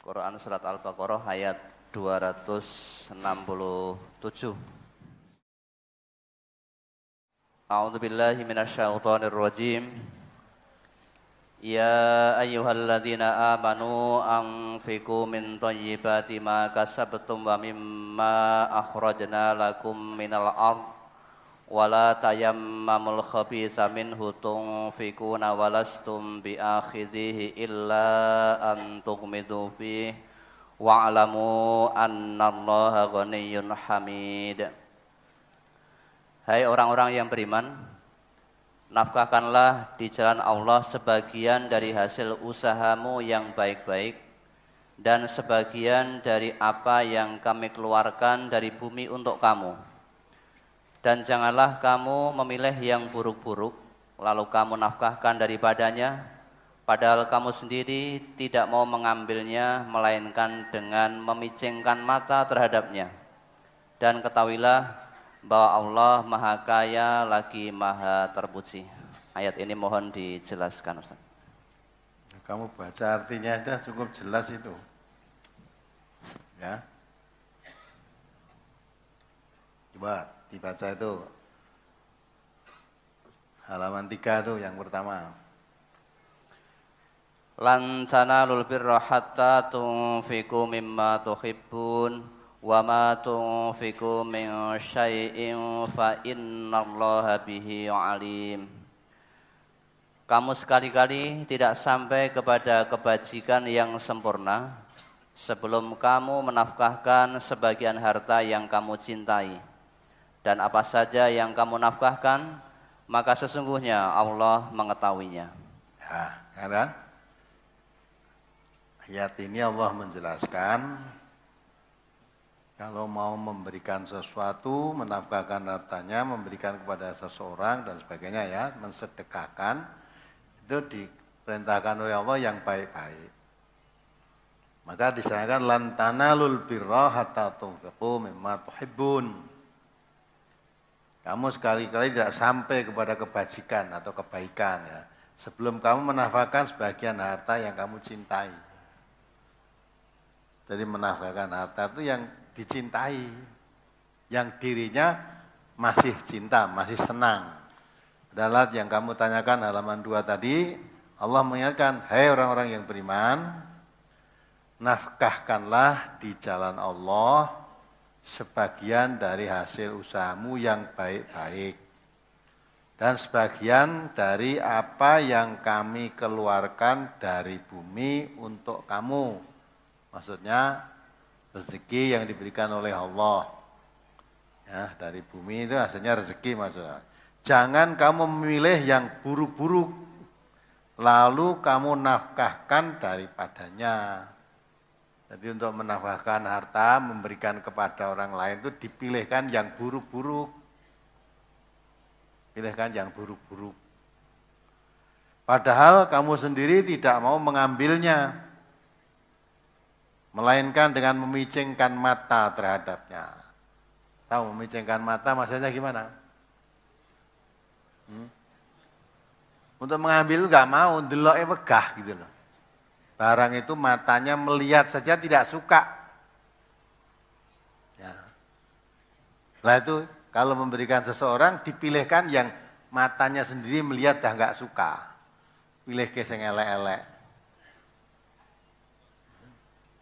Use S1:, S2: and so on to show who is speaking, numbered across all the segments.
S1: Quran surat Al-Baqarah ayat 267. A'udzu billahi minasyaitonir rajim. Ya ayyuhalladzina amanu anfiqu min thayyibati ma kasabtum wa mimma akhrajna lakum minal ardh wala tayammamul khabitha minhu tunfiquna walastum biakhidhihi illa an tughmidu fihi wa'lamu annallaha ghaniyyun hamid. Hai orang-orang yang beriman, nafkahkanlah di jalan Allah sebagian dari hasil usahamu yang baik-baik dan sebagian dari apa yang kami keluarkan dari bumi untuk kamu. Dan janganlah kamu memilih yang buruk-buruk, lalu kamu nafkahkan daripadanya, padahal kamu sendiri tidak mau mengambilnya, melainkan dengan memicingkan mata terhadapnya. Dan ketahuilah bahwa Allah Maha Kaya lagi Maha Terpuji. Ayat ini mohon dijelaskan, Ustaz.
S2: Kamu baca artinya aja cukup jelas itu. Ya. Coba dibaca itu halaman 3 itu yang pertama.
S1: Lan tanalul birra hatta tunfiqu mimma tuhibbun wa ma tunfiqu min syai'in fa innallaha bihi alim. Kamu sekali-kali tidak sampai kepada kebajikan yang sempurna sebelum kamu menafkahkan sebagian harta yang kamu cintai. Dan apa saja yang kamu nafkahkan, maka sesungguhnya Allah mengetahuinya.
S2: Ya, kan? Ayat ini Allah menjelaskan kalau mau memberikan sesuatu, menafkahkan hartanya, memberikan kepada seseorang dan sebagainya ya, mensedekahkan, itu diperintahkan oleh Allah yang baik-baik. Maka disanakan lan tanalul birra hatta tunfiqu mimma tuhibbun. Kamu sekali-kali tidak sampai kepada kebajikan atau kebaikan ya, sebelum kamu menafkahkan sebagian harta yang kamu cintai. Jadi menafkahkan harta itu yang dicintai, yang dirinya masih cinta, masih senang. Adalah yang kamu tanyakan halaman 2 tadi, Allah mengingatkan, hai orang-orang yang beriman, nafkahkanlah di jalan Allah sebagian dari hasil usahamu yang baik-baik dan sebagian dari apa yang kami keluarkan dari bumi untuk kamu. Maksudnya rezeki yang diberikan oleh Allah. Ya, dari bumi itu hasilnya rezeki maksudnya. Jangan kamu memilih yang buruk-buruk lalu kamu nafkahkan daripadanya. Jadi untuk menafkahkan harta, memberikan kepada orang lain itu dipilihkan yang buruk-buruk. Pilihkan yang buruk-buruk. Padahal kamu sendiri tidak mau mengambilnya. Melainkan dengan memicingkan mata terhadapnya. Tahu memicingkan mata maksudnya gimana? Untuk mengambil itu enggak mau, ndeloknya wegah gitu loh. Barang itu matanya melihat saja tidak suka. Ya. Nah itu kalau memberikan seseorang dipilihkan yang matanya sendiri melihat dah enggak suka. Pilih ke sing elek-elek.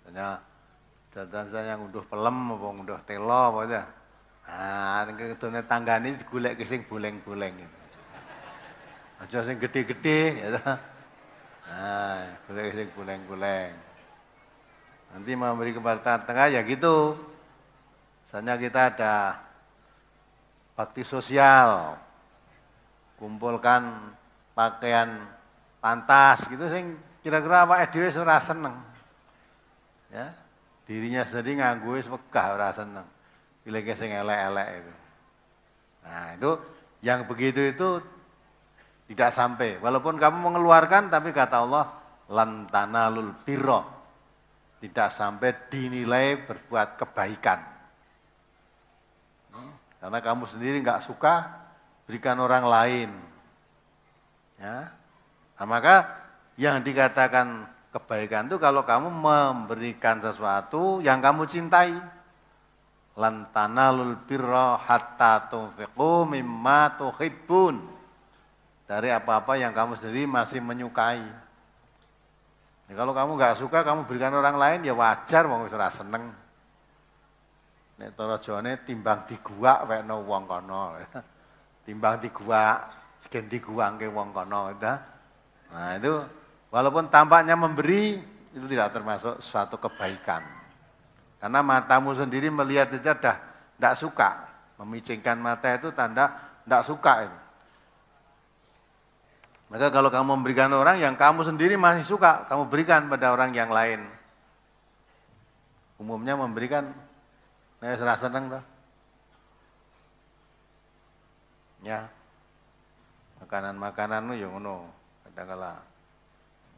S2: Misalnya yang unduh pelem apa unduh telo apa aja. Nah, kedone tanggane digolek ke sing boleng-boleng gitu. Aja sing gede-gede ya. Nah, boleh guleng-guleng. Nanti memberi kepada tengah ya gitu. Misalnya kita ada bakti sosial, kumpulkan pakaian pantas gitu, sing kira-kira awake dhewe ora seneng. Ya, dirinya sendiri nganggo wis wegah ora seneng. Pilih sing elek-elek itu. Nah, itu yang begitu itu tidak sampai, walaupun kamu mengeluarkan, tapi kata Allah, lan tanalul birra, tidak sampai dinilai berbuat kebaikan. Karena kamu sendiri nggak suka, berikan orang lain. Ya. Nah, maka yang dikatakan kebaikan itu kalau kamu memberikan sesuatu yang kamu cintai. Lan tanalul birra hatta tunfiqu mimma tuhibbun. Dari apa-apa yang kamu sendiri masih menyukai. Ya, kalau kamu nggak suka, kamu berikan orang lain ya wajar, wong wis ora seneng. Nek cara Jawane timbang diguak wekno wong kono. Timbang diguak, gen diguangke wong kono. Nah itu walaupun tampaknya memberi, itu tidak termasuk suatu kebaikan. Karena matamu sendiri melihat saja dah tidak suka. Memicingkan mata itu tanda tidak suka itu. Maka kalau kamu memberikan orang yang kamu sendiri masih suka, kamu berikan pada orang yang lain. Umumnya memberikan, saya serasa senang tuh. Ya, makanan-makanan itu yang ngono. Kadang-kala,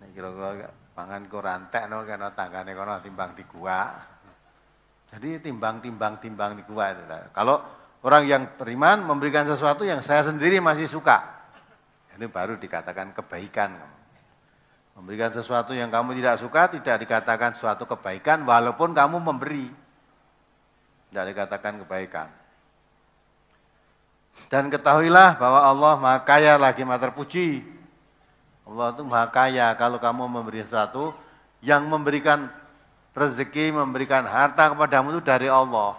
S2: ini kira-kira pangan ku rantek no, karena tanggane kono timbang di gua. Jadi timbang di gua itu. Kalau orang yang beriman memberikan sesuatu yang saya sendiri masih suka, itu baru dikatakan kebaikan. Memberikan sesuatu yang kamu tidak suka tidak dikatakan suatu kebaikan walaupun kamu memberi. Tidak dikatakan kebaikan. Dan ketahuilah bahwa Allah Maha Kaya lagi Maha Terpuji. Allah itu Maha Kaya. Kalau kamu memberi sesuatu yang memberikan rezeki, memberikan harta kepadamu itu dari Allah.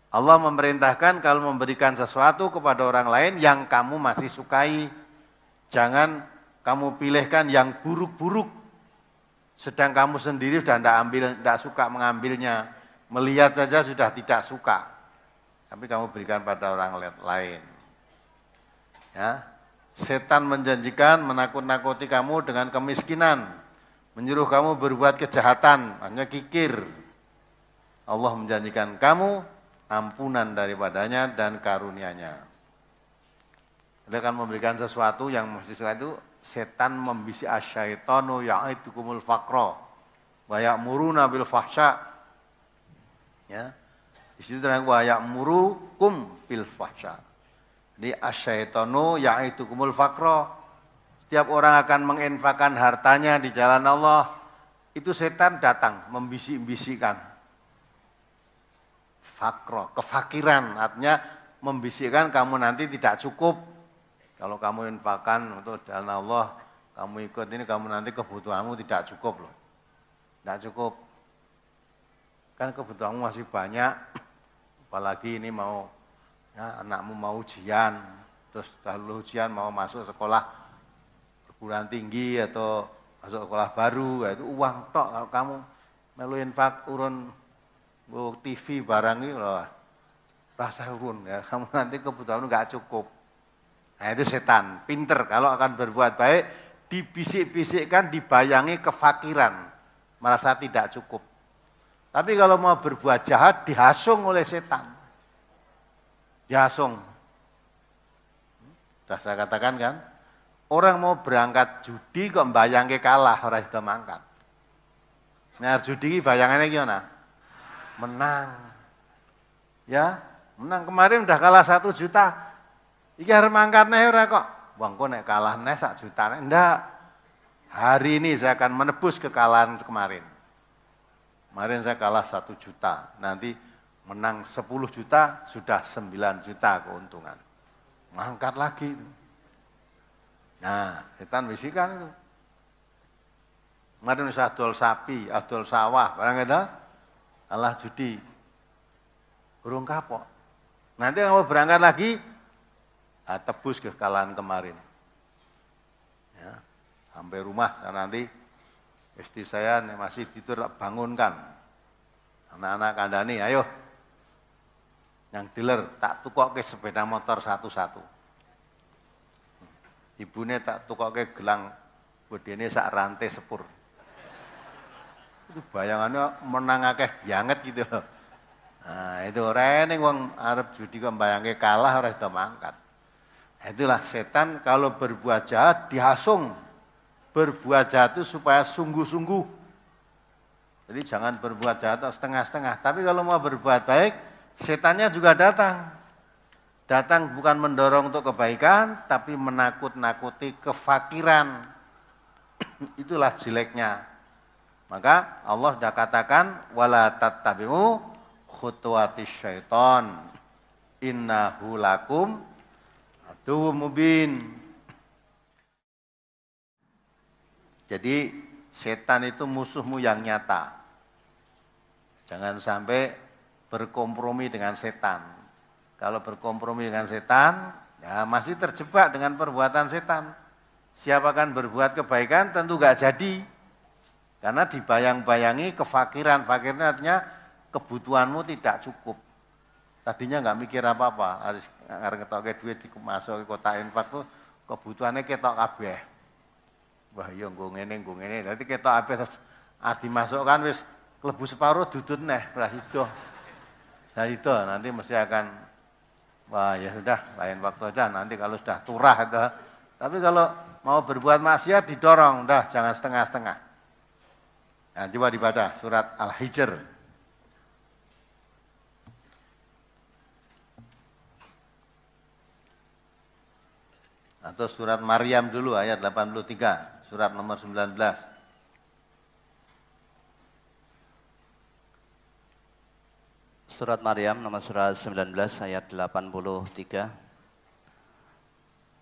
S2: Allah memerintahkan kalau memberikan sesuatu kepada orang lain yang kamu masih sukai. Jangan kamu pilihkan yang buruk-buruk. Sedang kamu sendiri sudah tidak suka mengambilnya. Melihat saja sudah tidak suka. Tapi kamu berikan pada orang lain. Ya. Setan menjanjikan menakut-nakuti kamu dengan kemiskinan. Menyuruh kamu berbuat kejahatan, hanya kikir. Allah menjanjikan kamu ampunan daripadanya dan karunia-Nya. Dia akan memberikan sesuatu yang mesti suka itu setan membisi asyaitonu ya'idukumul faqra wa ya'muruna bil fahsya. Ya. Di situ terang wa ya'murukum bil fahsya. Jadi asyaitonu ya'idukumul faqra. Setiap orang akan menginfakkan hartanya di jalan Allah, itu setan datang membisik-bisikkan. Fakro, kefakiran, artinya membisikkan kamu nanti tidak cukup. Kalau kamu infakkan untuk jalan Allah, kamu ikut ini, kamu nanti kebutuhanmu tidak cukup loh. Tidak cukup. Kan kebutuhanmu masih banyak, apalagi ini mau, ya, anakmu mau ujian, terus kalau ujian mau masuk sekolah perguruan tinggi atau masuk sekolah baru, ya itu uang tok. Kalau kamu melu infak urun TV barang ini loh, rasa urun ya, kamu nanti kebutuhanmu nggak cukup. Nah itu setan, pinter kalau akan berbuat baik, dibisik-bisikkan, dibayangi kefakiran, merasa tidak cukup. Tapi kalau mau berbuat jahat, dihasung oleh setan. Dihasung. Sudah saya katakan kan, orang mau berangkat judi kok bayangke kalah, orang itu mangkat. Nah judi bayangannya gimana? Menang. Ya, menang kemarin udah kalah 1 juta. Iki arep mangkatne ora kok. Wong kok nek kalah nek 1 juta. Ndak. Hari ini saya akan menebus kekalahan kemarin. Kemarin saya kalah 1 juta. Nanti menang 10 juta sudah 9 juta keuntungan. Mangkat lagi itu. Nah, setan bisikan itu. Kemarin saya adol sapi, adol sawah, barang itu. Allah judi, burung kapok. Nanti kamu berangkat lagi, tebus kekalahan kemarin. Ya, sampai rumah, nanti istri saya masih tidur, bangunkan. Anak-anak kandani, ayo. Yang dealer, tak tukokke sepeda motor satu-satu. Ibunya tak tukokke gelang, bedene sak rantai sepur. Itu bayangannya menang akeh banget gitu loh. Nah, itu rene wong arep judi kok bayangke kalah ora iso mangkat. Nah, itulah setan kalau berbuat jahat dihasung. Berbuat jahat itu supaya sungguh-sungguh. Jadi jangan berbuat jahat setengah-setengah. Tapi kalau mau berbuat baik, setannya juga datang. Datang bukan mendorong untuk kebaikan, tapi menakut-nakuti kefakiran. Itulah jeleknya. Maka Allah sudah katakan wala tattabi'u khutuwatis syaiton innahu lakum aduwwum mubin. Jadi setan itu musuhmu yang nyata. Jangan sampai berkompromi dengan setan. Kalau berkompromi dengan setan, ya masih terjebak dengan perbuatan setan. Siapa akan berbuat kebaikan tentu gak jadi. Karena dibayang-bayangi kefakiran. Fakirnya artinya kebutuhanmu tidak cukup. Tadinya nggak mikir apa-apa, harus ngetoke duit masuk ke kotak infak tuh kebutuhannya ketok kabeh. Wah iya nggo ngene. Dadi ketok kabeh terus harus dimasukkan wis klebu separuh dudut neh belah itu. Nah itu nanti mesti akan wah ya sudah lain waktu aja nanti kalau sudah turah itu. Tapi kalau mau berbuat maksiat didorong, udah jangan setengah-setengah. Nah, coba dibaca surat Al-Hijr. Atau surat Maryam dulu ayat 83, surat nomor 19.
S1: Surat Maryam nomor surat 19 ayat 83.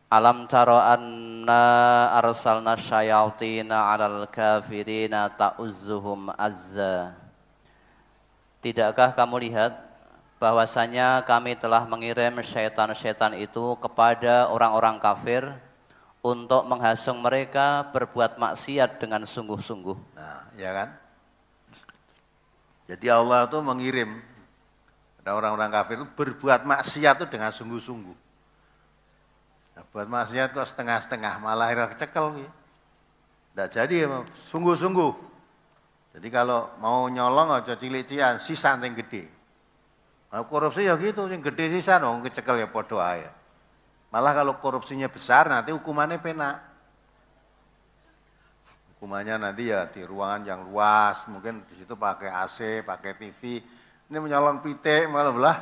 S1: Alam taro anna arsalna syayatina 'alal kafirina ta'uzzuhum azza. Tidakkah kamu lihat bahwasanya kami telah mengirim syaitan-syaitan itu kepada orang-orang kafir untuk menghasung mereka berbuat maksiat dengan sungguh-sungguh.
S2: Nah, ya kan? Jadi Allah itu mengirim pada orang-orang kafir itu berbuat maksiat itu dengan sungguh-sungguh. Nah, buat maksiat kok setengah-setengah, malah akhirnya kecekel. Tidak jadi, sungguh-sungguh. Jadi kalau mau nyolong aja cilik-cilikan, sisa yang gede. Nah, korupsi ya gitu, yang gede sisa, dong kecekel ya podo aja. Malah kalau korupsinya besar nanti hukumannya penak. Hukumannya nanti ya di ruangan yang luas, mungkin di situ pakai AC, pakai TV. Ini menyolong pitik, malah belah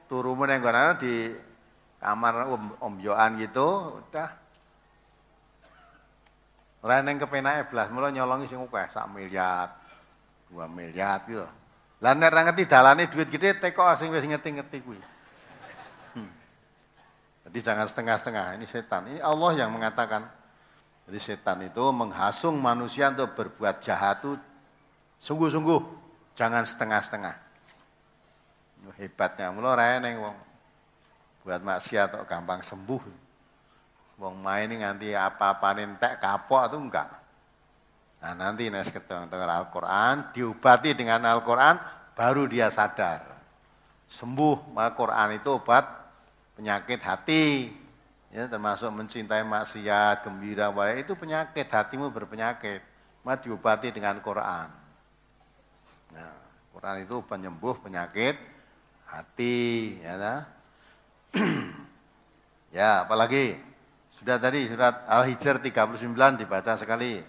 S2: turu menenggonan di kamar omjoan gitu, udah. Lain yang kepenake belas, mulai nyolongi sing akeh 1 miliar, 2 miliar gitu. Lah nek ra ngerti dalane duit gede teko sing wis ngerti-ngerti kuwi. Jadi jangan setengah-setengah, ini setan. Ini Allah yang mengatakan. Jadi setan itu menghasung manusia untuk berbuat jahat itu sungguh-sungguh, jangan setengah-setengah. Hebatnya, mulai ra eneng wong buat maksiat kok gampang sembuh. Wong main ini nganti apa-apa entek kapok itu enggak. Nah nanti nes ketemu Al-Quran, diobati dengan Al-Quran, baru dia sadar. Sembuh, maka Quran itu obat penyakit hati. Ya, termasuk mencintai maksiat, gembira, itu penyakit, hatimu berpenyakit. Maka diobati dengan Quran. Nah, Quran itu penyembuh penyakit hati. Ya, nah. Ya, apalagi sudah tadi surat Al-Hijr 39 dibaca sekali.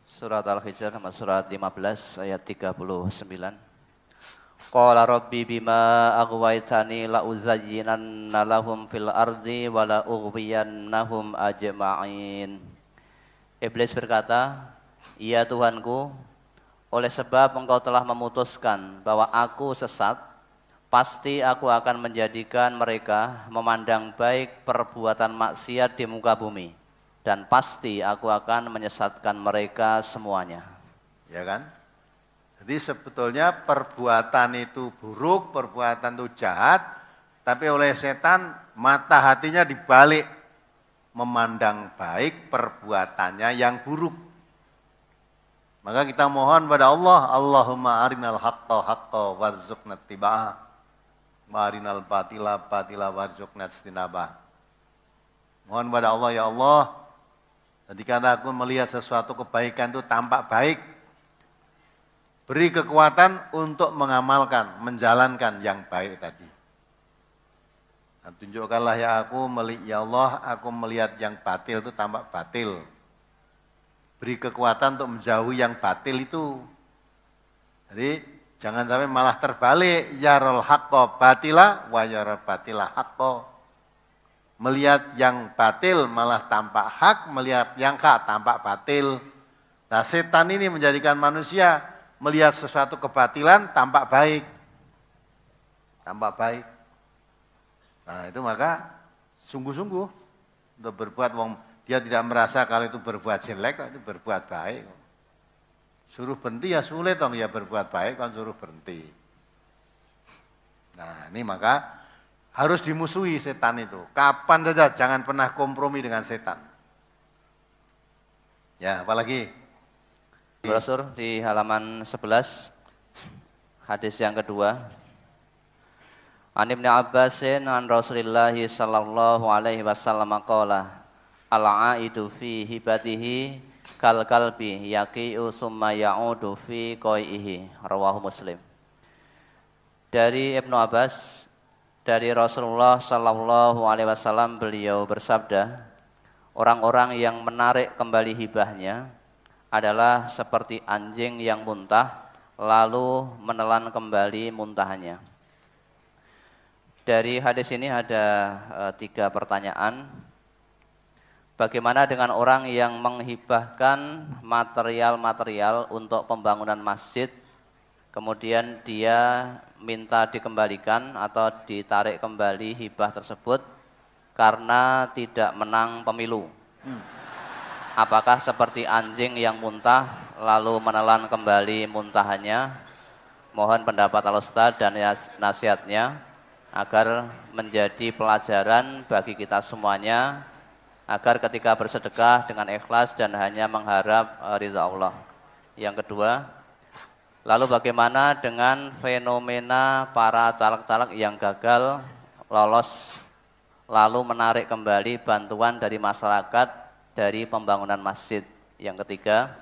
S1: Surat Al-Hijr nomor surat 15 ayat 39. Qala rabbi bima aghwaytani la uzayyinanna lahum fil ardi wa la ughwiyannahum ajma'in. Iblis berkata, "Ya Tuhanku, oleh sebab Engkau telah memutuskan bahwa aku sesat, pasti aku akan menjadikan mereka memandang baik perbuatan maksiat di muka bumi. Dan pasti aku akan menyesatkan mereka semuanya."
S2: Ya kan? Jadi sebetulnya perbuatan itu buruk, perbuatan itu jahat, tapi oleh setan mata hatinya dibalik memandang baik perbuatannya yang buruk. Maka kita mohon pada Allah, Allahumma arinal haqqa haqqa warzuqna ittiba'ah. Marinal batila batila warzuqna istinabah. Mohon pada Allah, ya Allah, ketika aku melihat sesuatu kebaikan itu tampak baik, beri kekuatan untuk mengamalkan, menjalankan yang baik tadi. Dan tunjukkanlah ya Allah, aku melihat yang batil itu tampak batil. Beri kekuatan untuk menjauhi yang batil itu. Jadi jangan sampai malah terbalik, yarul haqqo batila wa yarul batila haqqo. Melihat yang batil malah tampak hak, melihat yang hak tampak batil. Nah, setan ini menjadikan manusia melihat sesuatu kebatilan tampak baik. Tampak baik. Nah, itu maka sungguh-sungguh untuk berbuat, dia tidak merasa kalau itu berbuat jelek, itu berbuat baik. Suruh berhenti ya sulit dong, ya berbuat baik kan suruh berhenti. Nah, ini maka harus dimusuhi setan itu. Kapan saja jangan pernah kompromi dengan setan. Ya, apalagi?
S1: Brosur di halaman 11, hadis yang kedua. An Ibnu Abbasin an Rasulillah sallallahu alaihi wasallam qala al-aidu fi hibatihi kal kalbi yaqi'u summa ya'udu fi qai'ihi. Rawahu Muslim. Dari Ibnu Abbas, dari Rasulullah sallallahu alaihi wasallam, beliau bersabda, orang-orang yang menarik kembali hibahnya adalah seperti anjing yang muntah lalu menelan kembali muntahannya. Dari hadis ini ada 3 pertanyaan. Bagaimana dengan orang yang menghibahkan material-material untuk pembangunan masjid, kemudian dia minta dikembalikan atau ditarik kembali hibah tersebut karena tidak menang pemilu? Apakah seperti anjing yang muntah lalu menelan kembali muntahannya? Mohon pendapat Al-Ustaz dan nasihatnya agar menjadi pelajaran bagi kita semuanya, agar ketika bersedekah dengan ikhlas dan hanya mengharap ridha Allah. Yang kedua, lalu bagaimana dengan fenomena para caleg-caleg yang gagal lolos lalu menarik kembali bantuan dari masyarakat dari pembangunan masjid? Yang ketiga,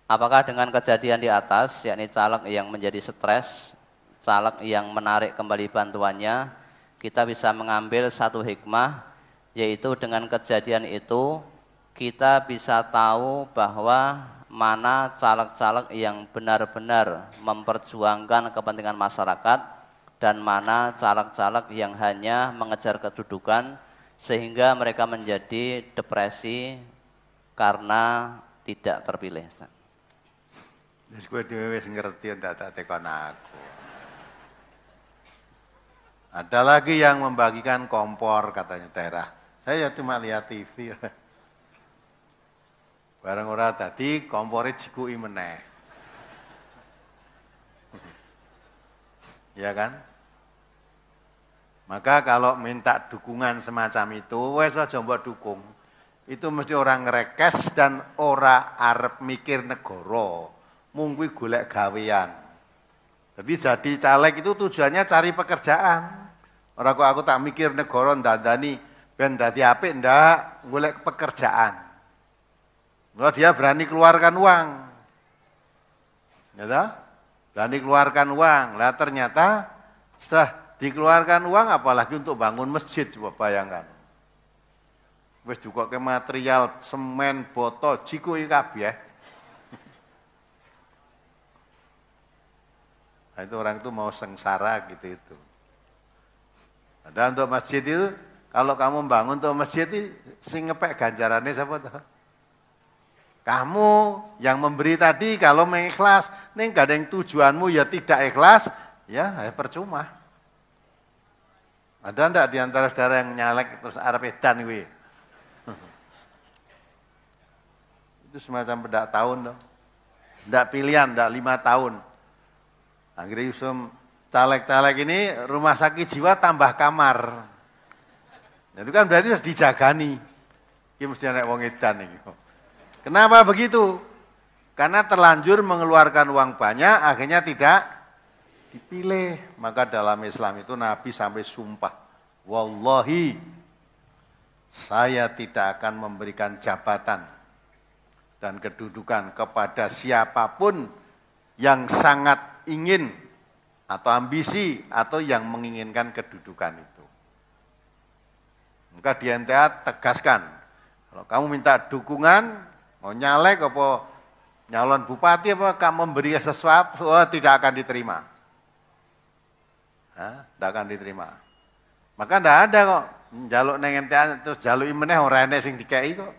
S1: apakah dengan kejadian di atas, yakni caleg yang menjadi stres, caleg yang menarik kembali bantuannya, kita bisa mengambil satu hikmah, yaitu dengan kejadian itu kita bisa tahu bahwa mana caleg-caleg yang benar-benar memperjuangkan kepentingan masyarakat dan mana caleg-caleg yang hanya mengejar kedudukan sehingga mereka menjadi depresi karena tidak terpilih.
S2: Wis kowe dhewe wis ngerti ndak tekon aku. Ada lagi yang membagikan kompor katanya daerah. Saya ya cuma lihat TV. Bareng ora dadi kompore jikuki meneh. Ya kan? Maka kalau minta dukungan semacam itu, wes aja mbok dukung. Itu mesti orang ngerekes dan ora arep mikir negara. Mung kuwi golek gawean. Jadi jadi caleg itu tujuannya cari pekerjaan. Ora kok aku tak mikir negara ndandani ben dadi apik ndak, golek pekerjaan. Kalau dia berani keluarkan uang. Ya toh? Berani keluarkan uang. Lah ternyata setelah dikeluarkan uang apalagi untuk bangun masjid, coba bayangkan. Wis dukoke material semen, boto, jikuki kabeh. Nah, itu orang itu mau sengsara gitu itu. Dan untuk masjid itu, kalau kamu bangun untuk masjid itu, sing ngepek ganjarannya siapa tuh? Kamu yang memberi tadi kalau mengikhlas, nih gak ada yang tujuanmu ya tidak ikhlas, ya percuma. Ada enggak di antara saudara yang nyalek terus arep edan kuwi? Itu semacam bedak tahun loh. Ndak pilihan, ndak 5 tahun. Akhirnya Yusuf caleg-caleg ini rumah sakit jiwa tambah kamar. Itu kan berarti harus dijagani. Ini mesti anak wong edan ini. Kenapa begitu? Karena terlanjur mengeluarkan uang banyak, akhirnya tidak dipilih. Maka dalam Islam itu Nabi sampai sumpah, wallahi saya tidak akan memberikan jabatan dan kedudukan kepada siapapun yang sangat ingin atau ambisi atau yang menginginkan kedudukan itu. Maka di NTA tegaskan, kalau kamu minta dukungan, mau nyalek apa nyalon bupati apa kamu memberi sesuatu, tidak akan diterima. Tidak akan diterima. Maka tidak ada kok Njaluk neng entean terus jaluki meneh ora enek sing dikei kok.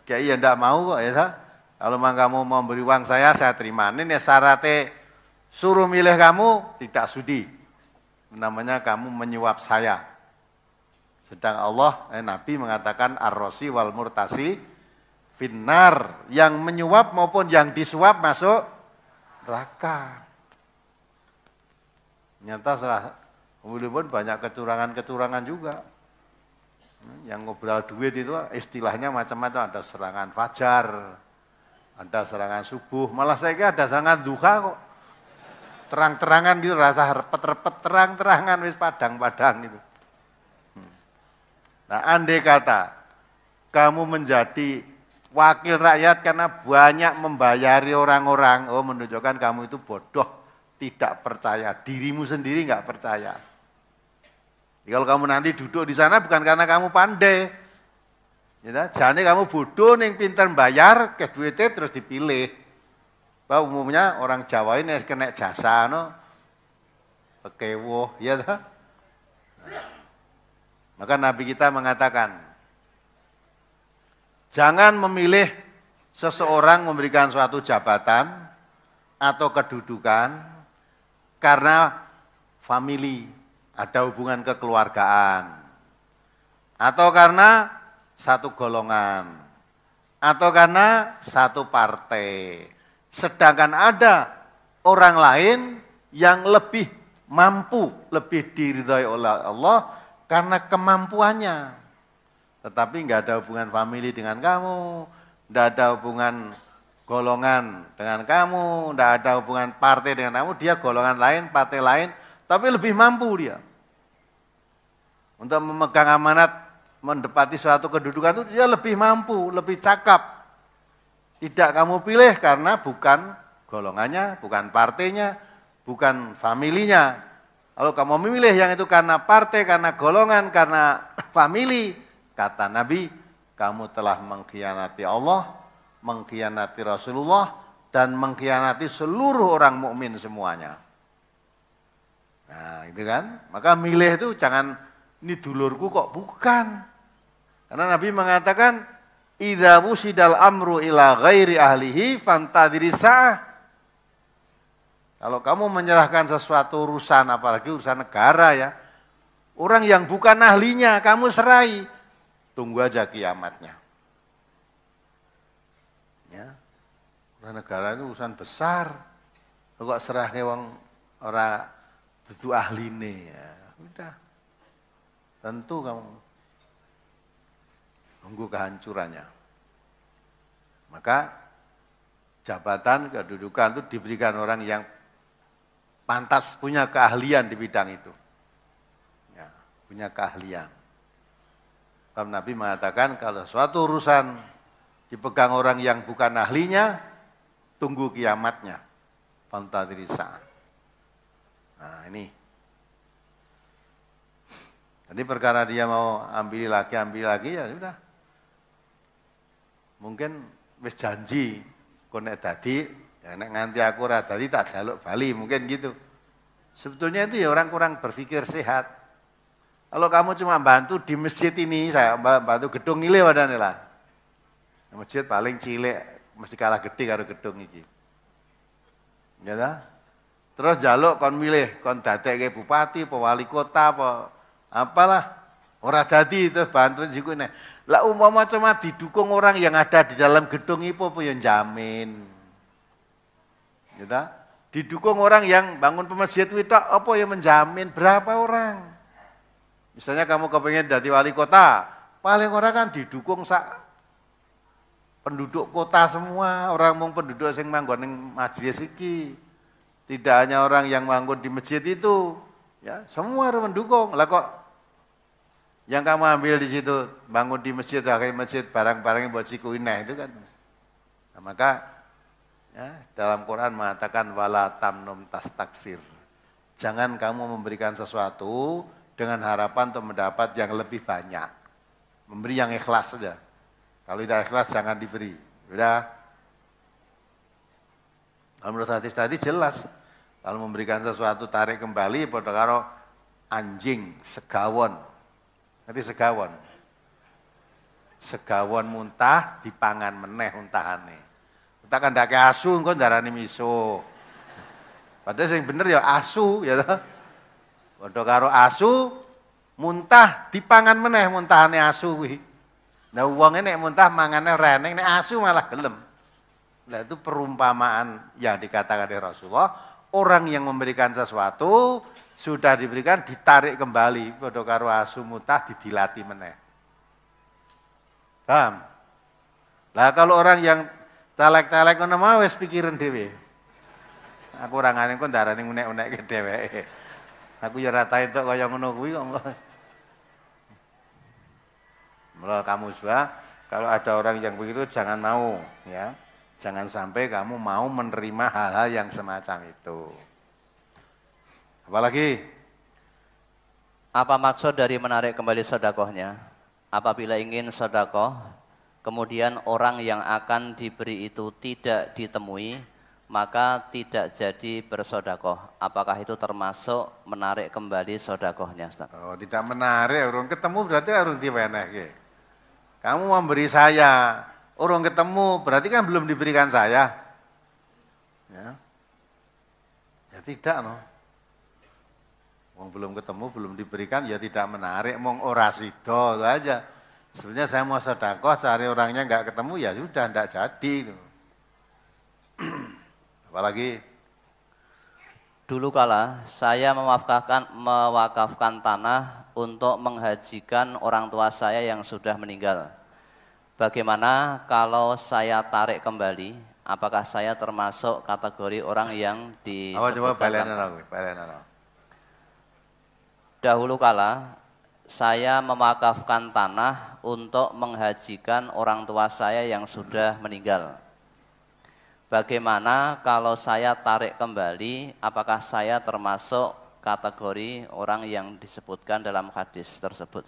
S2: Dikei ya ndak mau kok ya ta. Kalau memang kamu mau beri uang saya terima. Ini syaratnya suruh milih kamu tidak sudi. Namanya kamu menyuap saya. Sedang Allah, Nabi mengatakan ar-rosi wal murtasi finnar. Yang menyuap maupun yang disuap masuk neraka. Nyata salah. Kemudian banyak kecurangan-kecurangan juga. Yang ngobrol duit itu istilahnya macam-macam. Ada serangan fajar, ada serangan subuh. Malah saya kira ada serangan duha kok. Terang-terangan gitu, rasa repet-repet, terang-terangan, wis padang-padang gitu. Nah, andai kata kamu menjadi wakil rakyat karena banyak membayari orang-orang, oh menunjukkan kamu itu bodoh, tidak percaya, dirimu sendiri nggak percaya. Kalau kamu nanti duduk di sana bukan karena kamu pandai, ya, jadi kamu bodoh ning pinter bayar ke duitnya terus dipilih. Bah, umumnya orang Jawa ini kena jasa, no, pekewoh, ya tak? Maka Nabi kita mengatakan, jangan memilih seseorang memberikan suatu jabatan atau kedudukan karena family, ada hubungan kekeluargaan, atau karena satu golongan, atau karena satu partai. Sedangkan ada orang lain yang lebih mampu, lebih diridhai oleh Allah karena kemampuannya. Tetapi nggak ada hubungan family dengan kamu, nggak ada hubungan golongan dengan kamu, nggak ada hubungan partai dengan kamu, dia golongan lain, partai lain, tapi lebih mampu dia. Untuk memegang amanat, mendapati suatu kedudukan itu dia lebih mampu, lebih cakap. Tidak kamu pilih karena bukan golongannya, bukan partainya, bukan familinya. Kalau kamu memilih yang itu karena partai, karena golongan, karena family, kata Nabi, kamu telah mengkhianati Allah, mengkhianati Rasulullah, dan mengkhianati seluruh orang mukmin semuanya. Nah, itu kan. Maka milih itu jangan ini dulurku kok, bukan. Karena Nabi mengatakan, idza wusidal amru ila ghairi ahlihi fantadhiri sa'ah. Kalau kamu menyerahkan sesuatu urusan, apalagi urusan negara ya, orang yang bukan ahlinya kamu serai, tunggu aja kiamatnya. Ya, urusan negara itu urusan besar. Kok serah ke wong ora dudu ahline ya, udah. Tentu kamu nunggu kehancurannya. Maka jabatan, kedudukan itu diberikan orang yang pantas punya keahlian di bidang itu. Ya, punya keahlian. Karena Nabi mengatakan kalau suatu urusan dipegang orang yang bukan ahlinya, tunggu kiamatnya. Fantadhiri sa'ah. Nah ini. Jadi perkara dia mau ambil lagi ya sudah. Mungkin wis janji konek dadi, ya nek nganti aku ora dadi tak jaluk bali, mungkin gitu. Sebetulnya itu ya orang kurang berpikir sehat. Kalau kamu cuma bantu di masjid ini, saya bantu gedung ini wadane lah. Masjid paling cilik, mesti kalah gede karo gedung iki. Ya ta? Terus jaluk kon milih, kon dadekke bupati, apa wali kota, apa apalah, ora dadi terus bantuin siku nek. Lah umpama cuma didukung orang yang ada di dalam gedung itu apa yang jamin. Gitu? Didukung orang yang bangun masjid itu apa yang menjamin berapa orang. Misalnya kamu kepengen jadi wali kota, paling orang kan didukung sak penduduk kota semua, orang mau penduduk yang manggon ning majelis iki. Tidak hanya orang yang manggon di masjid itu, ya, semua harus mendukung. Lah kok yang kamu ambil di situ, bangun di masjid, pakai masjid, barang-barangnya buat siku ineh itu kan. Nah, maka ya, dalam Quran mengatakan wala tamnum tastaksir. Jangan kamu memberikan sesuatu dengan harapan untuk mendapat yang lebih banyak. Memberi yang ikhlas saja. Kalau tidak ikhlas jangan diberi. Sudah. Kalau menurut hadis tadi jelas. Kalau memberikan sesuatu tarik kembali pada karo anjing segawon. Ngerti segawon? Segawon muntah dipangan meneh untahane. Untah kandhake asu engko ndarani miso. Padahal sing bener ya asu ya toh. Padha karo asu muntah dipangan meneh muntahane asu kuwi. Nah wonge nek muntah mangane reneng, nek asu malah gelem. Nah itu perumpamaan yang dikatakan oleh Rasulullah, orang yang memberikan sesuatu sudah diberikan ditarik kembali, padha karo asu muntah didilati meneh. Paham? Lah kalau orang yang telek-telek ngono mau wis pikiran dhewe. Aku ora ngene kok ndarani unek-unekke dheweke. Aku ya ora tau entuk kaya ngono kuwi kok. Mula kamu juga kalau ada orang yang begitu jangan mau ya. Jangan sampai kamu mau menerima hal-hal yang semacam itu. Apalagi?
S1: Apa maksud dari menarik kembali sedekahnya? Apabila ingin sedekah, kemudian orang yang akan diberi itu tidak ditemui, maka tidak jadi bersedekah. Apakah itu termasuk menarik kembali sedekahnya, Ustaz?
S2: Oh, tidak menarik, orang ketemu berarti harus diwenehke. Kamu memberi saya, orang ketemu berarti kan belum diberikan saya. Ya tidak no. Wong belum ketemu, belum diberikan, ya tidak menarik, mong ora sida itu aja. Sebenarnya saya mau sedekah, cari orangnya enggak ketemu, ya sudah, enggak jadi. Apalagi?
S1: Dulu kala saya mewakafkan tanah untuk menghajikan orang tua saya yang sudah meninggal. Bagaimana kalau saya tarik kembali, apakah saya termasuk kategori orang yang disebutkan?
S2: Coba
S1: Dahulu kala saya mewakafkan tanah untuk menghajikan orang tua saya yang sudah meninggal. Bagaimana kalau saya tarik kembali, apakah saya termasuk kategori orang yang disebutkan dalam hadis tersebut?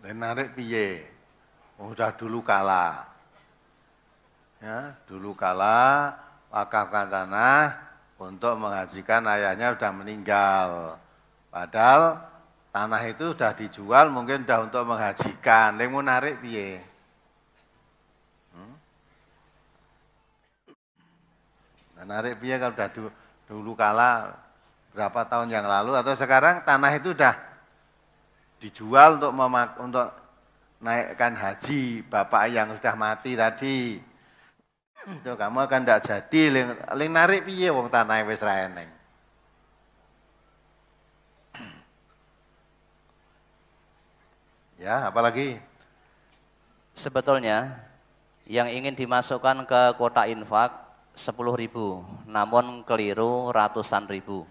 S2: Narik piye? Udah dulu kala. Ya, dulu kala wakafkan tanah untuk menghajikan ayahnya sudah meninggal. Padahal tanah itu sudah dijual, mungkin sudah untuk menghajikan. Yang mau narik piye? Narik piye kalau sudah dulu kala berapa tahun yang lalu atau sekarang tanah itu sudah dijual untuk naikkan haji bapak yang sudah mati tadi. Itu kamu akan tidak jadi. Ling narik piye wong tanah wis ra eneng. Ya, apalagi?
S1: Sebetulnya yang ingin dimasukkan ke kotak infak 10.000, namun keliru ratusan ribu.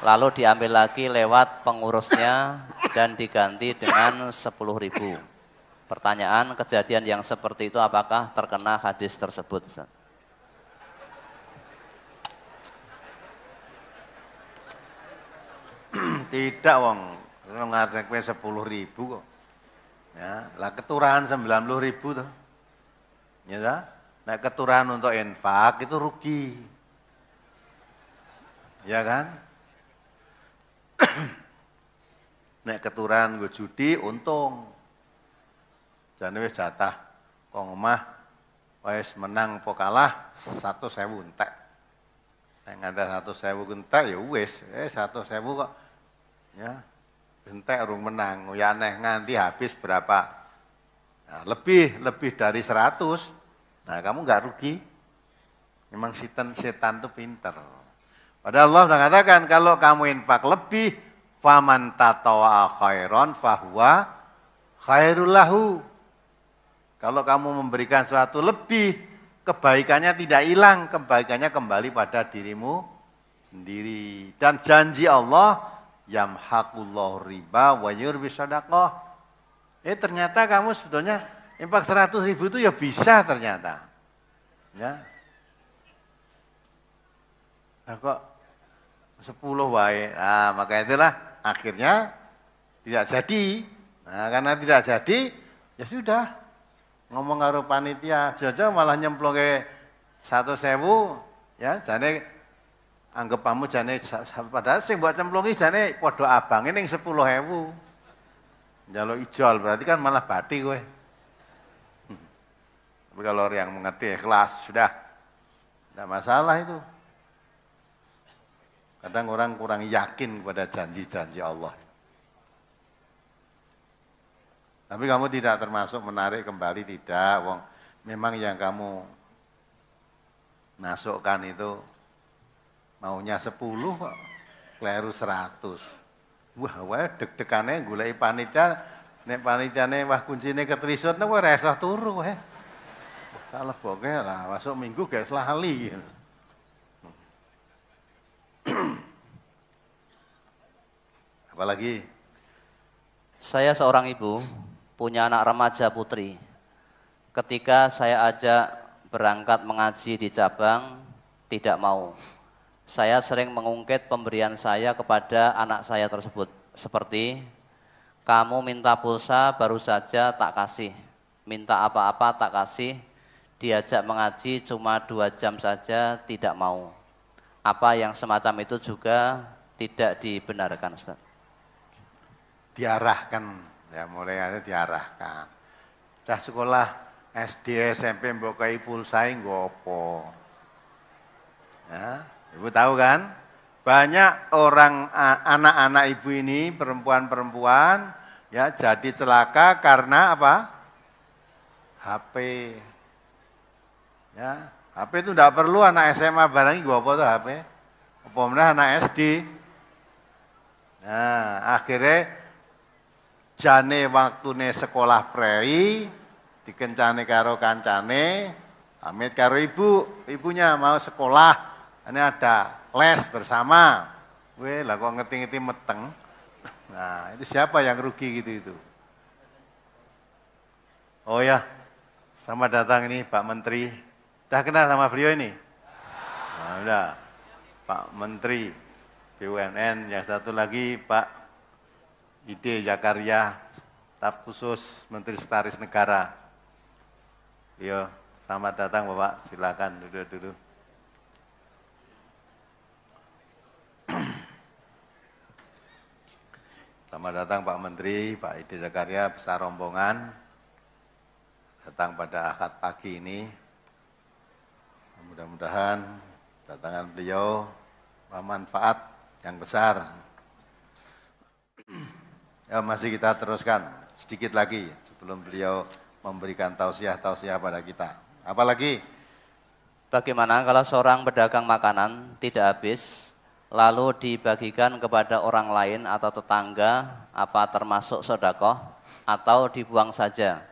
S1: Lalu diambil lagi lewat pengurusnya dan diganti dengan 10.000. Pertanyaan, kejadian yang seperti itu apakah terkena hadis tersebut?
S2: Tidak wong. Ngarep 10.000 kok. Ya, lah keturahan 90.000 tuh. Ya ta? Nek keturahan untuk infak itu rugi. Ya kan? Nek keturahan nggo judi untung. Jane wis jatah kok omah wis menang apa kalah 100.000 entek. Nek nganti 100.000 entek ya wis, 100.000 kok. Ya. Entek urung menang, ya aneh nganti habis berapa? Nah, lebih dari 100. Nah, kamu enggak rugi. Memang setan itu pinter. Padahal Allah sudah katakan kalau kamu infak lebih, faman tatawa khairon fahuwa khairul lahu. Kalau kamu memberikan sesuatu lebih, kebaikannya tidak hilang, kebaikannya kembali pada dirimu sendiri. Dan janji Allah yamhaqullahu riba wa yurbi shadaqah. Ternyata kamu sebetulnya infak 100.000 itu ya bisa ternyata. Ya. Nah, kok 10 wae. Nah, maka itulah akhirnya tidak jadi. Nah, karena tidak jadi, ya sudah. Ngomong karo panitia, jaja malah nyemplonge 100.000, ya jane anggapanmu jane padahal sing mbok cemplungi jane padha abange ning 10.000. Jaluk ijol berarti kan malah bati kowe. Tapi kalau yang mengerti ikhlas sudah tidak masalah itu. Kadang orang kurang yakin kepada janji-janji Allah. Tapi kamu tidak termasuk menarik kembali, tidak. Wong, memang yang kamu masukkan itu maunya 10 kok, kleru 100. Wah, deg-degannya gulai panitia, nek panitiane wah kuncine keterisut, nek ora iso turu wae. Tak leboke lah, masuk minggu gak lali. Apalagi?
S1: Saya seorang ibu, punya anak remaja putri. Ketika saya ajak berangkat mengaji di cabang, tidak mau. Saya sering mengungkit pemberian saya kepada anak saya tersebut. Seperti, kamu minta pulsa baru saja tak kasih. Minta apa-apa tak kasih. Diajak mengaji cuma 2 jam saja tidak mau. Apa yang semacam itu juga tidak dibenarkan, Ustaz?
S2: Diarahkan, ya mulai ada diarahkan. Dah sekolah SD, SMP mbok kai pulsae nggo apa? Ya, Ibu tahu kan? Banyak orang anak-anak ibu ini, perempuan-perempuan ya jadi celaka karena apa? HP. Ya, HP itu enggak perlu anak SMA barang nggo apa tuh HP? Apa meneh anak SD? Nah, akhirnya jane waktune sekolah prei dikencane karo kancane, pamit karo ibunya mau sekolah, ini ada les bersama. Weh, lah kok ngerti-ngerti meteng. Nah, itu siapa yang rugi gitu itu? Oh ya, selamat datang ini Pak Menteri. Udah kenal sama beliau ini? Nah, udah. Pak Menteri BUMN, yang satu lagi Pak Ide Zakaria, staf khusus Menteri Sekretaris Negara. Yo, selamat datang Bapak, silakan duduk dulu. Selamat datang Pak Menteri, Pak Ide Zakaria, besar rombongan, datang pada akad pagi ini. Mudah-mudahan datangan beliau bermanfaat yang besar. Ya, masih kita teruskan sedikit lagi sebelum beliau memberikan tausiah-tausiah pada kita. Apalagi?
S1: Bagaimana kalau seorang pedagang makanan tidak habis, lalu dibagikan kepada orang lain atau tetangga, apa termasuk sedekah atau dibuang saja?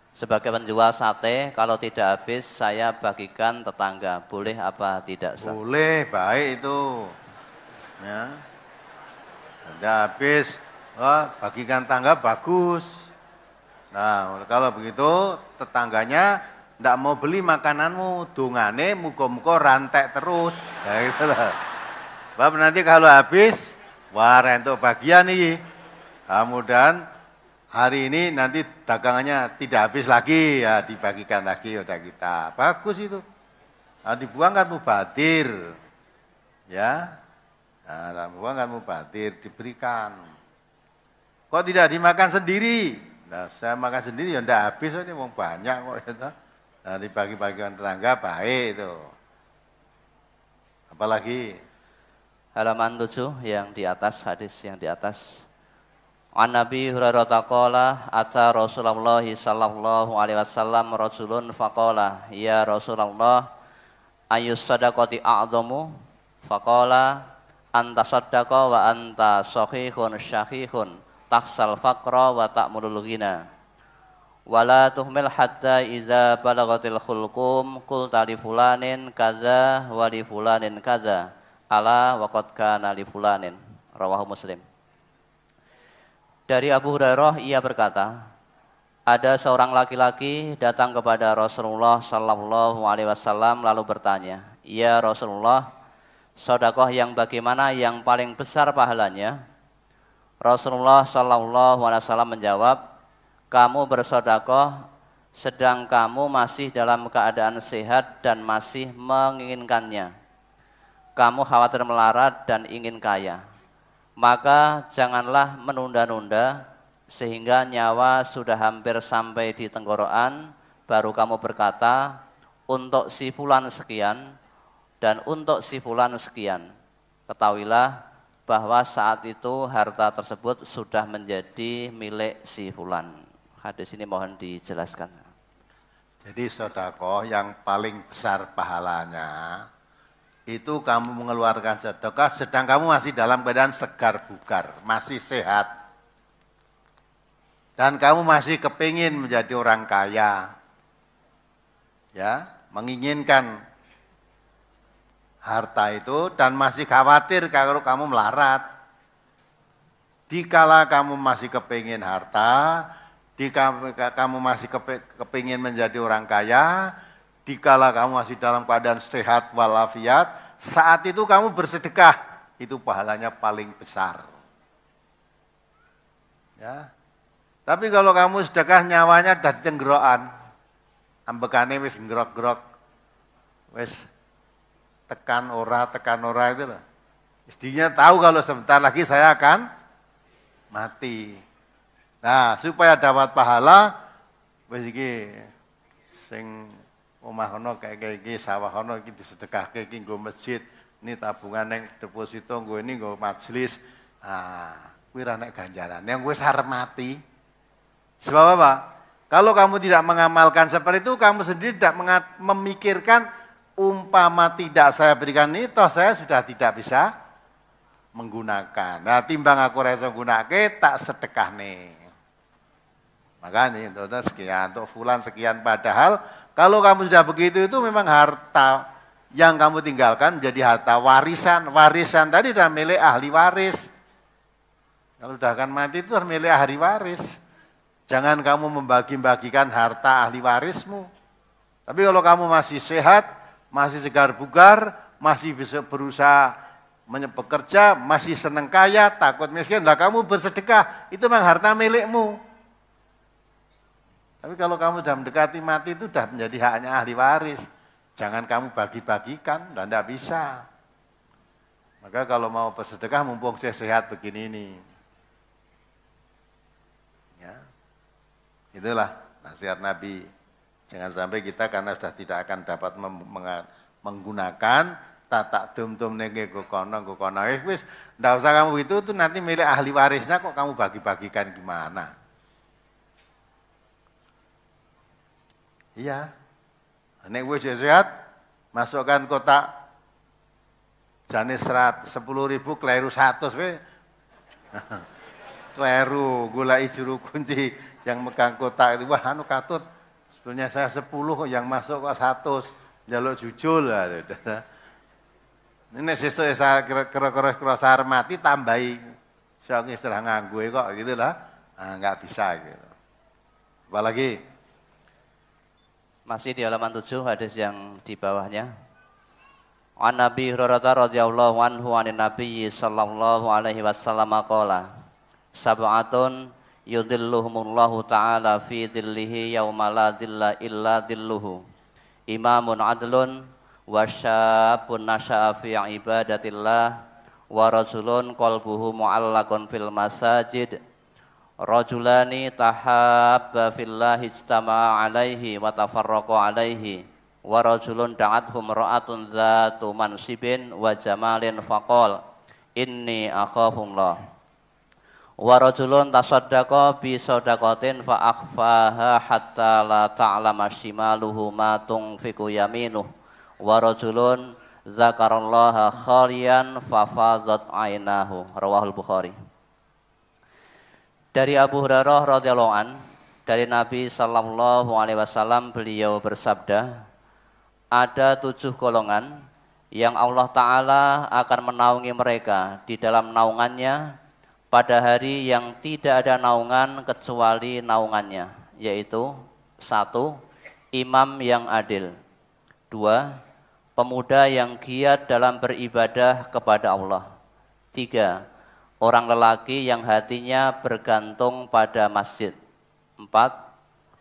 S1: Sebagai penjual sate, kalau tidak habis saya bagikan tetangga, boleh apa tidak, Ustaz?
S2: Boleh, baik itu. Ya. Tidak habis, bagikan tangga bagus. Nah, kalau begitu tetangganya tidak mau beli makananmu, dungane muga-muga rantek terus. Ya gitu lah. Sebab nanti kalau habis, wah rentuk bagian nih. Kemudian hari ini nanti dagangannya tidak habis lagi, ya dibagikan lagi udah kita. Bagus itu. Nah, dibuang kan mubadir. Ya. Nah, dibuang kan mubadir, diberikan. Kok tidak dimakan sendiri? Nah, saya makan sendiri ya enggak habis, ini mau banyak kok itu. Nah, dibagi-bagikan tetangga baik itu. Apalagi?
S1: Halaman 7 yang di atas, hadis yang di atas. An Nabi Hurairah taqala ata Rasulullah sallallahu alaihi wasallam rajulun faqala ya Rasulullah ayyus sadaqati a'dhamu faqala anta saddaqa wa anta sahihun syahihun taksal faqra wa ta'mulul ghina wala tuhmil hatta idza balagatil khulqum qulta li fulanin kadza wa li fulanin kadza ala wa qad kana li fulanin rawahu Muslim. Dari Abu Hurairah ia berkata, ada seorang laki-laki datang kepada Rasulullah sallallahu alaihi wasallam lalu bertanya, "Ya Rasulullah, sedekah yang bagaimana yang paling besar pahalanya?" Rasulullah sallallahu alaihi wasallam menjawab, "Kamu bersedekah sedang kamu masih dalam keadaan sehat dan masih menginginkannya. Kamu khawatir melarat dan ingin kaya. Maka janganlah menunda-nunda, sehingga nyawa sudah hampir sampai di tenggorokan, baru kamu berkata, untuk si fulan sekian dan untuk si fulan sekian. Ketahuilah bahwa saat itu harta tersebut sudah menjadi milik si fulan. Hadis ini mohon dijelaskan.
S2: Jadi sedekah yang paling besar pahalanya itu kamu mengeluarkan sedekah sedang kamu masih dalam keadaan segar bugar, masih sehat. Dan kamu masih kepingin menjadi orang kaya. Ya, menginginkan harta itu dan masih khawatir kalau kamu melarat. Dikala kamu masih kepingin harta, kamu masih kepingin menjadi orang kaya, dikala kamu masih dalam keadaan sehat walafiat, saat itu kamu bersedekah, itu pahalanya paling besar. Ya. Tapi kalau kamu sedekah nyawanya udah di tenggorokan, ambekane wis ngerok-ngerok, wis tekan ora itu loh. Istrinya tahu kalau sebentar lagi saya akan mati. Nah, supaya dapat pahala, wis iki sing omah kono kayak iki sawah kono iki disedekahke iki nggo masjid, ini tabungan ning deposito nggo ini nggo majelis. Ah, kuwi ra nek ganjaran. Yang wis arep mati. Sebab apa? Kalau kamu tidak mengamalkan seperti itu, kamu sendiri tidak memikirkan umpama tidak saya berikan ini, toh saya sudah tidak bisa menggunakan. Nah, timbang aku reso gunake tak sedekah nih. Makanya itu sekian, untuk fulan sekian. Padahal kalau kamu sudah begitu itu memang harta yang kamu tinggalkan menjadi harta warisan. Warisan tadi sudah milik ahli waris. Kalau sudah akan mati itu milik ahli waris. Jangan kamu membagi-bagikan harta ahli warismu. Tapi kalau kamu masih sehat, masih segar bugar, masih bisa berusaha bekerja, masih senang kaya, takut miskin, lah kamu bersedekah, itu memang harta milikmu. Tapi kalau kamu sudah mendekati mati itu sudah menjadi haknya ahli waris. Jangan kamu bagi-bagikan, tidak bisa. Maka kalau mau bersedekah mumpung saya sehat begini ini. Ya. Itulah nasihat Nabi. Jangan sampai kita karena sudah tidak akan dapat menggunakan tatak dum-dum nege kokono. Wis, ndak usah kamu itu nanti milik ahli warisnya kok kamu bagi-bagikan gimana? Iya. Nek wis sehat, masukkan kotak jenis 10.000 keliru 100 we. Keliru, gulai juru kunci yang megang kotak itu, wah anu katut, sebetulnya saya 10 yang masuk kok 100, jaluk jujul lah. Ini sesuk saya kira-kira sahar mati tambahi, saya serah nganggu kok gitu lah, nah, nggak bisa gitu. Apalagi?
S1: Masih di halaman 7 hadis yang di bawahnya. An Nabi Hurairah radhiyallahu anhu anin Nabi sallallahu alaihi wasallam qala sab'atun yudhilluhumullahu ta'ala fi dhillihi yauma la dhilla illa dhilluhu imamun adlun wa syabun nasha'a fi ibadatillah wa rajulun qalbuhu mu'allaqun fil masajid rajulani tahabba fillahi ijtama'a alaihi wa tafarraqa alaihi wa rajulun da'athum ra'atun zatu mansibin wa jamalin faqal inni akhafullah wa rajulun tasaddaqa bi sadaqatin fa akhfaha hatta la ta'lama shimaluhu ma tunfiqu yaminuh wa rajulun zakarallaha khaliyan fa fazat ainahu rawahul Bukhari. Dari Abu Hurairah radhiyallahu an, dari Nabi sallallahu alaihi wasallam beliau bersabda, ada 7 golongan yang Allah Ta'ala akan menaungi mereka di dalam naungannya pada hari yang tidak ada naungan kecuali naungannya, yaitu 1. Imam yang adil, 2. Pemuda yang giat dalam beribadah kepada Allah, 3. Orang lelaki yang hatinya bergantung pada masjid, 4.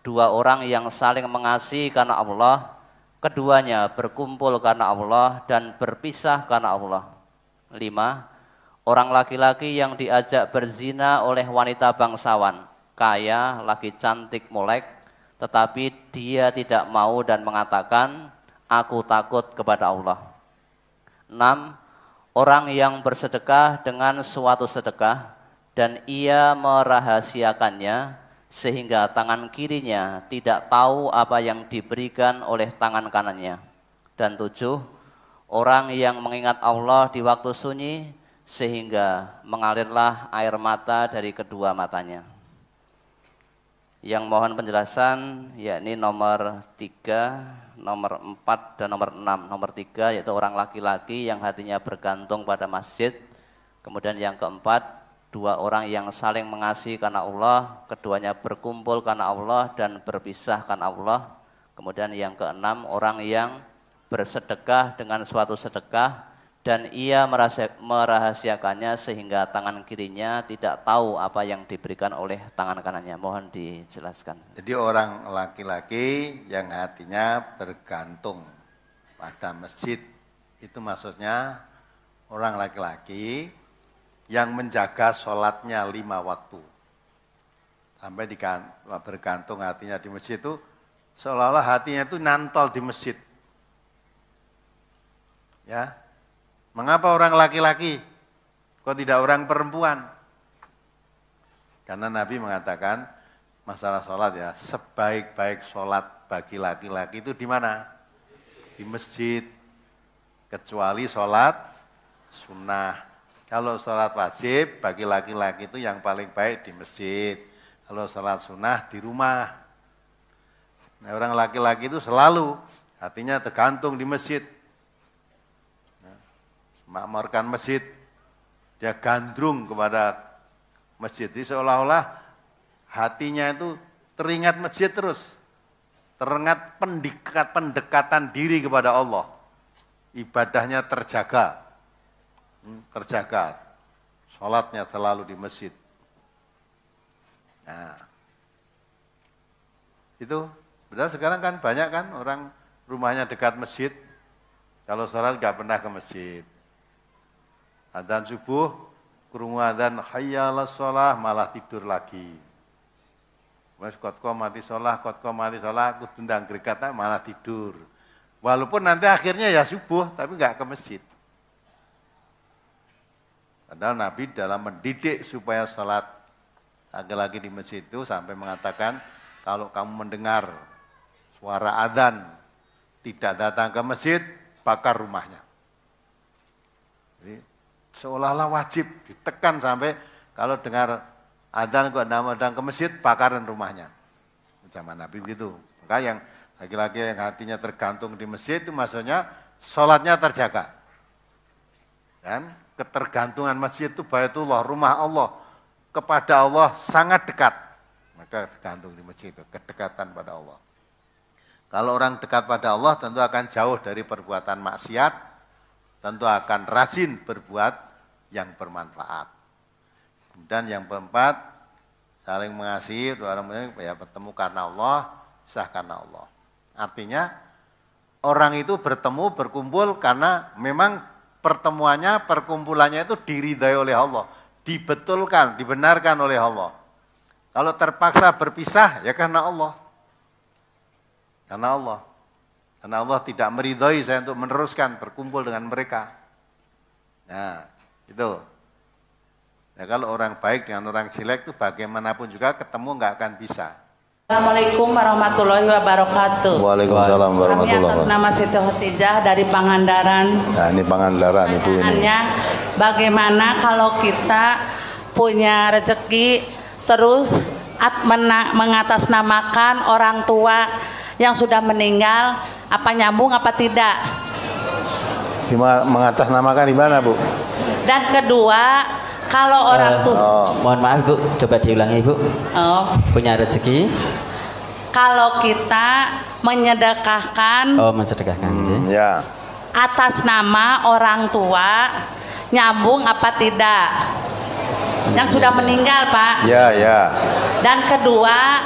S1: 2 orang yang saling mengasihi karena Allah, keduanya berkumpul karena Allah dan berpisah karena Allah, 5. Orang laki-laki yang diajak berzina oleh wanita bangsawan, kaya, lagi cantik molek, tetapi dia tidak mau dan mengatakan, aku takut kepada Allah. 6. Orang yang bersedekah dengan suatu sedekah dan ia merahasiakannya sehingga tangan kirinya tidak tahu apa yang diberikan oleh tangan kanannya. Dan 7. Orang yang mengingat Allah di waktu sunyi sehingga mengalirlah air mata dari kedua matanya. Yang mohon penjelasan yakni nomor 3, nomor 4 dan nomor 6. Nomor 3 yaitu orang laki-laki yang hatinya bergantung pada masjid. Kemudian yang keempat, 2 orang yang saling mengasihi karena Allah, keduanya berkumpul karena Allah dan berpisah karena Allah. Kemudian yang keenam, orang yang bersedekah dengan suatu sedekah dan ia merahasiakannya sehingga tangan kirinya tidak tahu apa yang diberikan oleh tangan kanannya. Mohon dijelaskan.
S2: Jadi orang laki-laki yang hatinya bergantung pada masjid, itu maksudnya orang laki-laki yang menjaga sholatnya 5 waktu. Sampai bergantung hatinya di masjid itu, seolah-olah hatinya itu nantol di masjid. Ya, mengapa orang laki-laki, kok tidak orang perempuan? Karena Nabi mengatakan masalah sholat ya, sebaik-baik sholat bagi laki-laki itu di mana? Di masjid, kecuali sholat sunnah. Kalau sholat wajib bagi laki-laki itu yang paling baik di masjid. Kalau sholat sunnah di rumah. Nah, orang laki-laki itu selalu hatinya tergantung di masjid. Makmurkan masjid, dia gandrung kepada masjid. Jadi seolah-olah hatinya itu teringat masjid terus, teringat pendekatan diri kepada Allah. Ibadahnya terjaga, sholatnya selalu di masjid. Nah, itu benar. Sekarang kan banyak kan orang rumahnya dekat masjid, kalau sholat nggak pernah ke masjid. Adzan subuh, krungu adzan hayya 'alas shalah malah tidur lagi. Wes kotko mati shalah, aku tundang gregat malah tidur. Walaupun nanti akhirnya ya subuh, tapi enggak ke masjid. Padahal Nabi dalam mendidik supaya sholat laki-laki di masjid itu sampai mengatakan, kalau kamu mendengar suara adzan tidak datang ke masjid, bakar rumahnya. Jadi, seolah-olah wajib ditekan sampai kalau dengar adzan kok datang ke masjid, bakaran rumahnya. Zaman Nabi begitu. Maka yang laki-laki yang hatinya tergantung di masjid itu maksudnya sholatnya terjaga. Dan ketergantungan masjid itu Baitullah, rumah Allah, kepada Allah sangat dekat. Maka tergantung di masjid itu, kedekatan pada Allah. Kalau orang dekat pada Allah tentu akan jauh dari perbuatan maksiat, tentu akan rajin berbuat yang bermanfaat. Dan yang keempat, saling mengasihi, orang ya bertemu karena Allah, sah karena Allah. Artinya orang itu bertemu, berkumpul karena memang pertemuannya, perkumpulannya itu diridai oleh Allah, dibetulkan, dibenarkan oleh Allah. Kalau terpaksa berpisah ya karena Allah. Karena Allah. Karena Allah tidak meridhai saya untuk meneruskan berkumpul dengan mereka. Nah, itu. Ya, kalau orang baik dengan orang jelek itu bagaimanapun juga ketemu nggak akan bisa.
S3: Assalamualaikum warahmatullahi wabarakatuh.
S2: Waalaikumsalam warahmatullahi wabarakatuh.
S3: Kami atas nama Siti Khotijah dari Pangandaran.
S2: Nah, ini Pangandaran Ibu ini.
S3: Bagaimana kalau kita punya rezeki terus mengatasnamakan orang tua yang sudah meninggal, apa nyambung apa tidak?
S2: Mengatasnamakan di mana, Bu?
S3: Dan kedua, kalau orang tua,
S4: mohon maaf Bu, coba diulangi Bu. Punya rezeki.
S3: Kalau kita menyedekahkan,
S4: mensedekahkan.
S2: Ya.
S3: Atas nama orang tua, nyambung apa tidak? Yang sudah meninggal, Pak.
S2: Ya, ya.
S3: Dan kedua,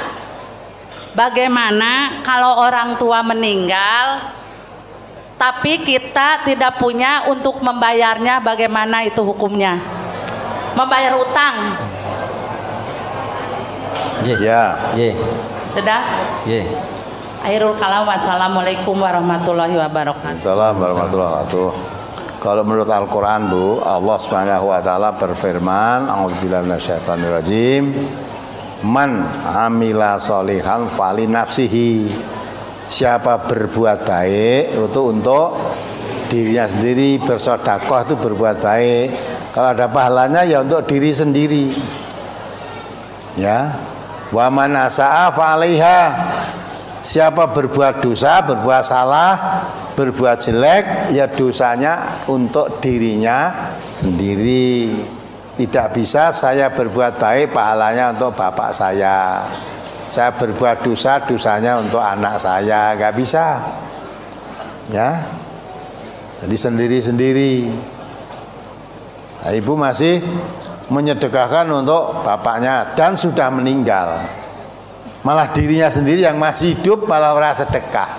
S3: bagaimana kalau orang tua meninggal, tapi kita tidak punya untuk membayarnya, bagaimana itu hukumnya? Membayar utang.
S4: Nggih.
S2: Ya.
S4: Nggih.
S3: Sudah?
S4: Nggih.
S3: Akhirul kalam. Wassalamualaikum warahmatullahi wabarakatuh.
S2: Assalamualaikum warahmatullahi wabarakatuh. Kalau menurut Al-Quran Bu, Allah Subhanahu wa taala berfirman, a'udzubillahi minasyaitonirrajim, man amila sholihan fali nafsihi. Siapa berbuat baik itu untuk dirinya sendiri, bersedekah itu berbuat baik. Kalau ada pahalanya ya untuk diri sendiri. Ya. Wa man asaa fa 'alaiha. Siapa berbuat dosa, berbuat salah, berbuat jelek, ya dosanya untuk dirinya sendiri. Tidak bisa saya berbuat baik, pahalanya untuk bapak saya. Saya berbuat dosa, dosanya untuk anak saya, nggak bisa. Ya, jadi sendiri-sendiri. Nah, ibu masih menyedekahkan untuk bapaknya dan sudah meninggal. Malah dirinya sendiri yang masih hidup malah ora sedekah.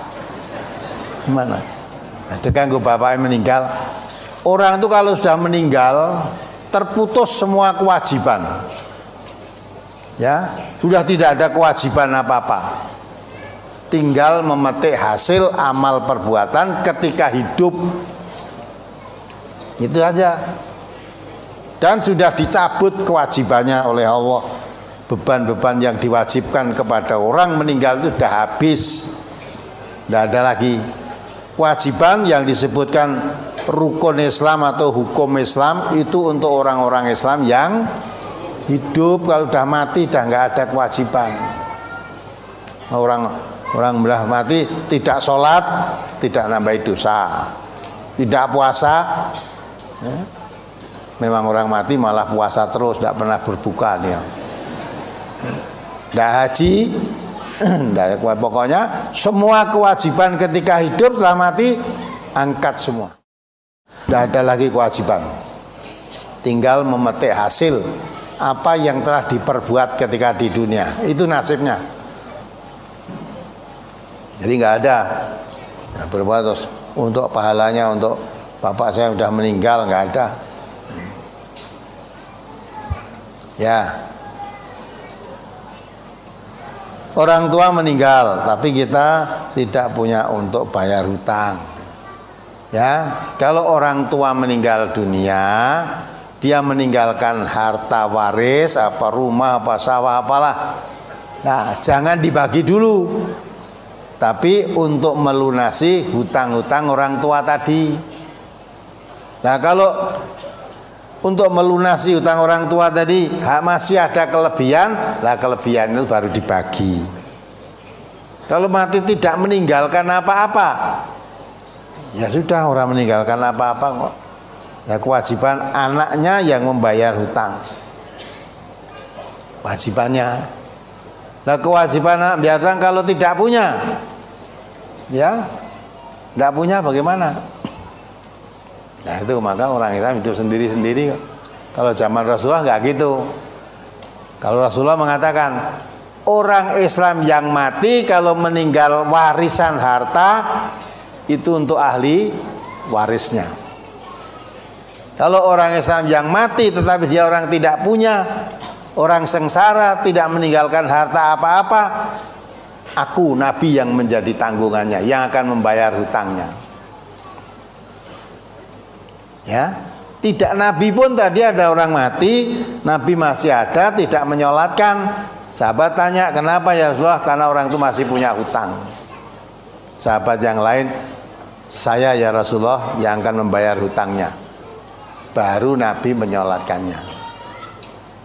S2: Gimana? Sedekah nggo bapaknya meninggal. Orang itu kalau sudah meninggal terputus semua kewajiban. Ya, sudah tidak ada kewajiban apa-apa. Tinggal memetik hasil amal perbuatan ketika hidup. Itu aja. Dan sudah dicabut kewajibannya oleh Allah. Beban-beban yang diwajibkan kepada orang meninggal itu sudah habis. Tidak ada lagi. Kewajiban yang disebutkan rukun Islam atau hukum Islam itu untuk orang-orang Islam yang hidup. Kalau sudah mati sudah nggak ada kewajiban. Orang sudah mati tidak sholat, tidak nambahi dosa, tidak puasa. Ya. Memang orang mati malah puasa terus, tidak pernah berbuka dia. Tidak haji, pokoknya semua kewajiban ketika hidup setelah mati angkat semua. Tidak ada lagi kewajiban. Tinggal memetik hasil apa yang telah diperbuat ketika di dunia. Itu nasibnya. Jadi nggak ada berbuat terus untuk pahalanya untuk bapak saya sudah meninggal, nggak ada. Ya. Orang tua meninggal, tapi kita tidak punya untuk bayar hutang. Ya, kalau orang tua meninggal dunia, dia meninggalkan harta waris, apa rumah, apa sawah, apalah. Nah, jangan dibagi dulu. Tapi untuk melunasi hutang-hutang orang tua tadi. Nah, kalau untuk melunasi hutang orang tua tadi masih ada kelebihan, lah kelebihan itu baru dibagi. Kalau mati tidak meninggalkan apa-apa, ya sudah, orang meninggalkan apa-apa kok. Ya kewajiban anaknya yang membayar hutang, wajibannya. Nah kewajiban anak biarkan kalau tidak punya, ya tidak punya bagaimana? Nah itu maka orang Islam hidup sendiri-sendiri. Kalau zaman Rasulullah nggak gitu. Kalau Rasulullah mengatakan orang Islam yang mati kalau meninggal warisan harta itu untuk ahli warisnya. Kalau orang Islam yang mati tetapi dia orang tidak punya, orang sengsara, tidak meninggalkan harta apa-apa, aku Nabi yang menjadi tanggungannya, yang akan membayar hutangnya. Ya, tidak Nabi pun tadi ada orang mati, Nabi masih ada, tidak menyolatkan. Sahabat tanya, kenapa ya Rasulullah? Karena orang itu masih punya hutang. Sahabat yang lain, saya ya Rasulullah yang akan membayar hutangnya. Baru Nabi menyolatkannya.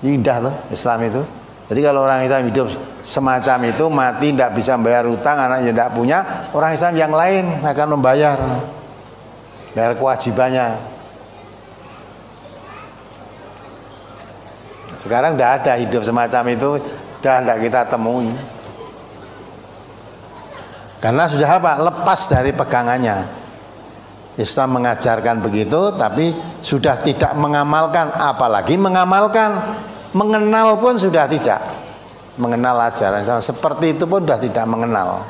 S2: Indah loh Islam itu. Jadi kalau orang Islam hidup semacam itu, mati tidak bisa membayar hutang, anaknya tidak punya, orang Islam yang lain akan membayar, bayar kewajibannya. Sekarang tidak ada hidup semacam itu, sudah tidak kita temui. Karena sudah apa? Lepas dari pegangannya. Islam mengajarkan begitu, tapi sudah tidak mengamalkan, apalagi mengamalkan. Mengenal pun sudah tidak. Mengenal ajaran Islam seperti itu pun sudah tidak mengenal.